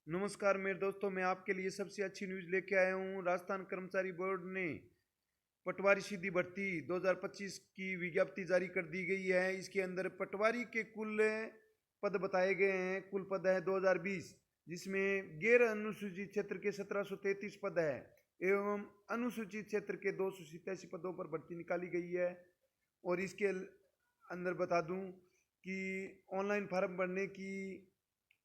नमस्कार मेरे दोस्तों, मैं आपके लिए सबसे अच्छी न्यूज़ लेके आया हूँ। राजस्थान कर्मचारी बोर्ड ने पटवारी सीधी भर्ती 2025 की विज्ञप्ति जारी कर दी गई है। इसके अंदर पटवारी के कुल पद बताए गए हैं। कुल पद है 2020, जिसमें गैर अनुसूचित क्षेत्र के 1733 पद है एवं अनुसूचित क्षेत्र के 287 पदों पर भर्ती निकाली गई है। और इसके अंदर बता दूं कि ऑनलाइन फॉर्म भरने की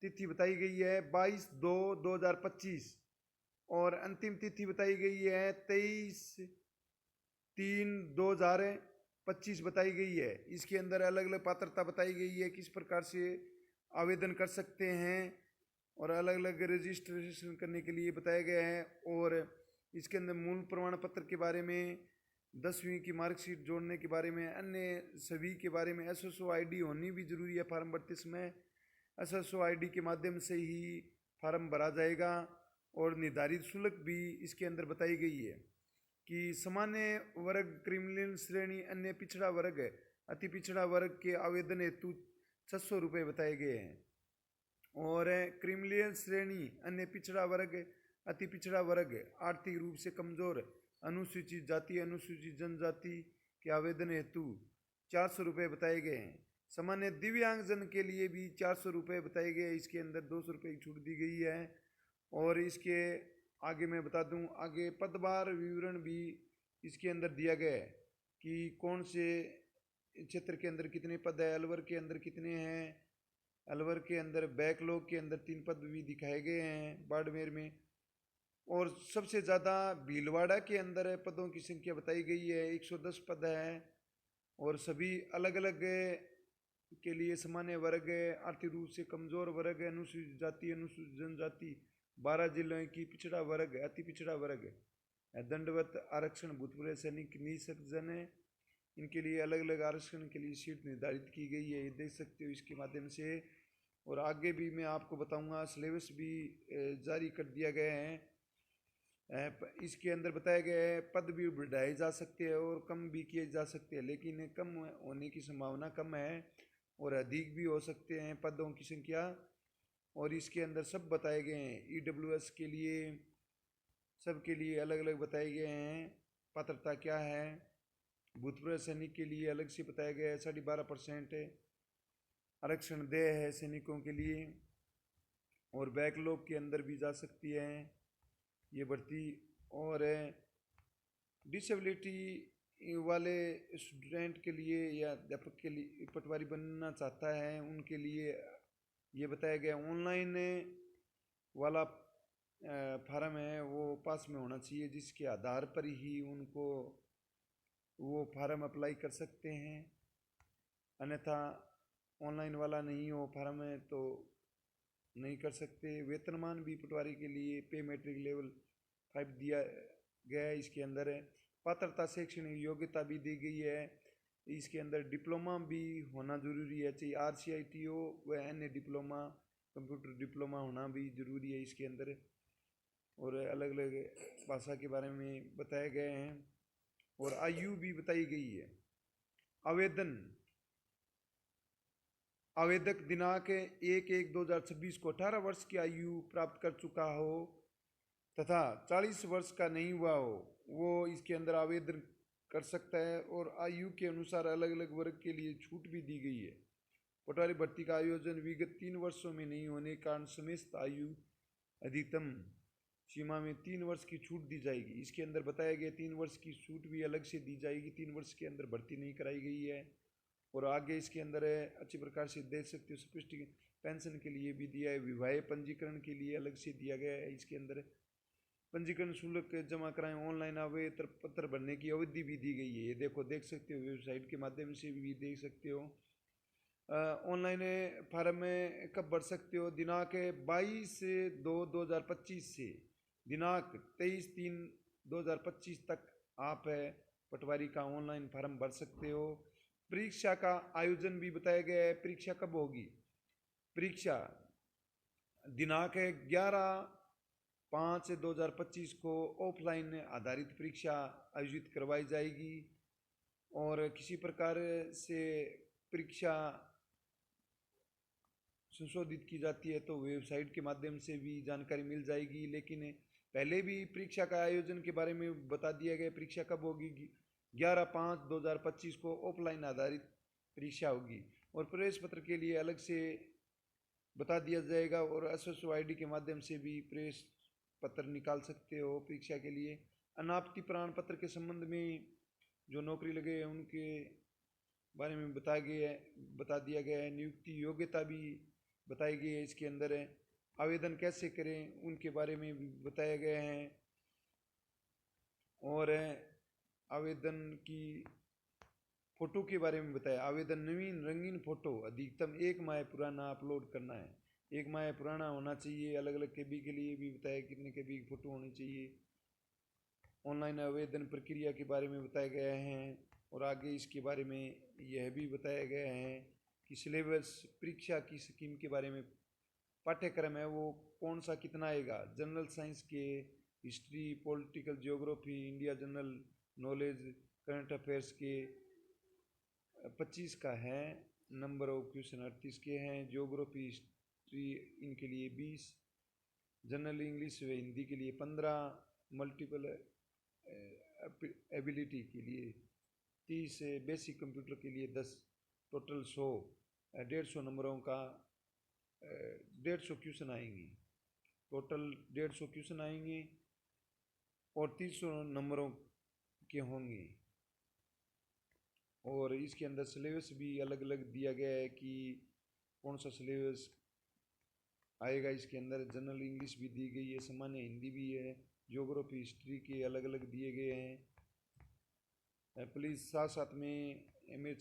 तिथि बताई गई है 22/2/2025 और अंतिम तिथि बताई गई है 23/3/2025 बताई गई है। इसके अंदर अलग अलग पात्रता बताई गई है, किस प्रकार से आवेदन कर सकते हैं और अलग अलग रजिस्ट्रेशन करने के लिए बताया गया है। और इसके अंदर मूल प्रमाण पत्र के बारे में, 10वीं की मार्कशीट जोड़ने के बारे में, अन्य सभी के बारे में एसएसओ आईडी होनी भी जरूरी है फॉर्म भरते समय। एसएसओ आईडी के माध्यम से ही फार्म भरा जाएगा। और निर्धारित शुल्क भी इसके अंदर बताई गई है कि सामान्य वर्ग, क्रिमिनल श्रेणी, अन्य पिछड़ा वर्ग, अति पिछड़ा वर्ग के आवेदन हेतु 600 रुपये बताए गए हैं। और क्रिमिनल श्रेणी, अन्य पिछड़ा वर्ग, अति पिछड़ा वर्ग, आर्थिक रूप से कमजोर, अनुसूचित जाति, अनुसूचित जनजाति के आवेदन हेतु 400 रुपये बताए गए हैं। सामान्य दिव्यांगजन के लिए भी 400 रुपये बताए गए। इसके अंदर 200 रुपये की छूट दी गई है। और इसके आगे मैं बता दूं, आगे पदभार विवरण भी इसके अंदर दिया गया है कि कौन से क्षेत्र के अंदर कितने पद है, अलवर के अंदर कितने हैं। अलवर के अंदर बैकलॉग के अंदर 3 पद भी दिखाए गए हैं बाड़मेर में। और सबसे ज़्यादा भीलवाड़ा के अंदर पदों की संख्या बताई गई है, 110 पद है। और सभी अलग अलग के लिए सामान्य वर्ग, आर्थिक रूप से कमजोर वर्ग, अनुसूचित जाति, अनुसूचित जनजाति, 12 जिलों की पिछड़ा वर्ग, अति पिछड़ा वर्ग, दंडवत आरक्षण, भूतपूर्व सैनिक, निःशक्तजन है, इनके लिए अलग अलग आरक्षण के लिए सीट निर्धारित की गई है, ये देख सकते हो इसके माध्यम से। और आगे भी मैं आपको बताऊंगा, सिलेबस भी जारी कर दिया गया है। इसके अंदर बताया गया है पद भी बढ़ाए जा सकते हैं और कम भी किए जा सकते हैं, लेकिन कम होने की संभावना कम है और अधिक भी हो सकते हैं पदों की संख्या। और इसके अंदर सब बताए गए हैं। ईडब्ल्यूएस के लिए, सब के लिए अलग अलग बताए गए हैं पात्रता क्या है। भूतपूर्व सैनिक के लिए अलग से बताया गया है, 12.5% आरक्षण देय है सैनिकों के लिए। और बैकलॉग के अंदर भी जा सकती है ये भर्ती। और डिसेबिलिटी वाले स्टूडेंट के लिए या अध्यापक के लिए पटवारी बनना चाहता है उनके लिए ये बताया गया। ऑनलाइन वाला फार्म है वो पास में होना चाहिए, जिसके आधार पर ही उनको वो फार्म अप्लाई कर सकते हैं। अन्यथा ऑनलाइन वाला नहीं हो फार्म है तो नहीं कर सकते। वेतनमान भी पटवारी के लिए पे मैट्रिक लेवल 5 दिया गया है। इसके अंदर है पात्रता, शैक्षणिक योग्यता भी दी गई है। इसके अंदर डिप्लोमा भी होना जरूरी है, चाहे RCIT हो व अन्य डिप्लोमा, कंप्यूटर डिप्लोमा होना भी जरूरी है इसके अंदर। और अलग अलग भाषा के बारे में बताए गए हैं और आयु भी बताई गई है। आवेदक दिनांक 1/1/2026 को 18 वर्ष की आयु प्राप्त कर चुका हो तथा 40 वर्ष का नहीं हुआ हो, वो इसके अंदर आवेदन कर सकता है। और आयु के अनुसार अलग अलग वर्ग के लिए छूट भी दी गई है। पटवारी भर्ती का आयोजन विगत 3 वर्षों में नहीं होने के कारण समस्त आयु अधिकतम सीमा में 3 वर्ष की छूट दी जाएगी। इसके अंदर बताया गया 3 वर्ष की छूट भी अलग से दी जाएगी, 3 वर्ष के अंदर भर्ती नहीं कराई गई है। और आगे इसके अंदर है अच्छी प्रकार से देख सकते हो, स्पष्ट पेंशन के लिए भी दिया है, विवाह पंजीकरण के लिए अलग से दिया गया है। इसके अंदर पंजीकरण शुल्क जमा कराएं, ऑनलाइन आवेदन पत्र भरने की अवधि भी दी गई है। ये देखो, देख सकते हो, वेबसाइट के माध्यम से भी देख सकते हो। ऑनलाइन फार्म में कब भर सकते हो? दिनांक 22/2/2025 से दिनांक 23/3/2025 तक आप पटवारी का ऑनलाइन फार्म भर सकते हो। परीक्षा का आयोजन भी बताया गया है। परीक्षा कब होगी? परीक्षा दिनांक 11/5/2025 को ऑफलाइन आधारित परीक्षा आयोजित करवाई जाएगी। और किसी प्रकार से परीक्षा संशोधित की जाती है तो वेबसाइट के माध्यम से भी जानकारी मिल जाएगी। लेकिन पहले भी परीक्षा का आयोजन के बारे में बता दिया गया। परीक्षा कब होगी? 11/5/2025 को ऑफलाइन आधारित परीक्षा होगी और प्रवेश पत्र के लिए अलग से बता दिया जाएगा और एसएसओ आईडी के माध्यम से भी प्रवेश पत्र निकाल सकते हो परीक्षा के लिए। अनापत्ति प्रमाण पत्र के संबंध में जो नौकरी लगे हैं उनके बारे में बता दिया गया है। नियुक्ति योग्यता भी बताई गई है इसके अंदर है। आवेदन कैसे करें उनके बारे में भी बताया गया है और आवेदन की फ़ोटो के बारे में बताया। आवेदन नवीन रंगीन फ़ोटो अधिकतम 1 माह पुराना अपलोड करना है। 1 माह पुराना होना चाहिए। अलग अलग केबी के लिए भी बताया कितने केबी की फ़ोटो होनी चाहिए। ऑनलाइन आवेदन प्रक्रिया के बारे में बताया गया है और आगे इसके बारे में यह भी बताया गया है कि सिलेबस परीक्षा की स्कीम के बारे में पाठ्यक्रम है वो कौन सा कितना आएगा। जनरल साइंस के history, political geography, India general knowledge, current affairs के 25 का है। नंबर ऑफ क्वेश्चन 38 के हैं। जियोग्राफी, हिस्ट्री इनके लिए 20, जनरल इंग्लिश व हिंदी के लिए 15, मल्टीपल एबिलिटी के लिए 30, बेसिक कंप्यूटर के लिए 10, टोटल 100, 150 नंबरों का 150 क्वेश्चन आएंगे। टोटल 150 क्वेश्चन आएंगे और 300 नंबरों के होंगे। और इसके अंदर सिलेबस भी अलग अलग दिया गया है कि कौन सा सिलेबस आएगा। इसके अंदर जनरल इंग्लिश भी दी गई है, सामान्य हिंदी भी है, ज्योग्राफी, हिस्ट्री के अलग अलग दिए गए हैं। प्लीज़ साथ साथ में मेरे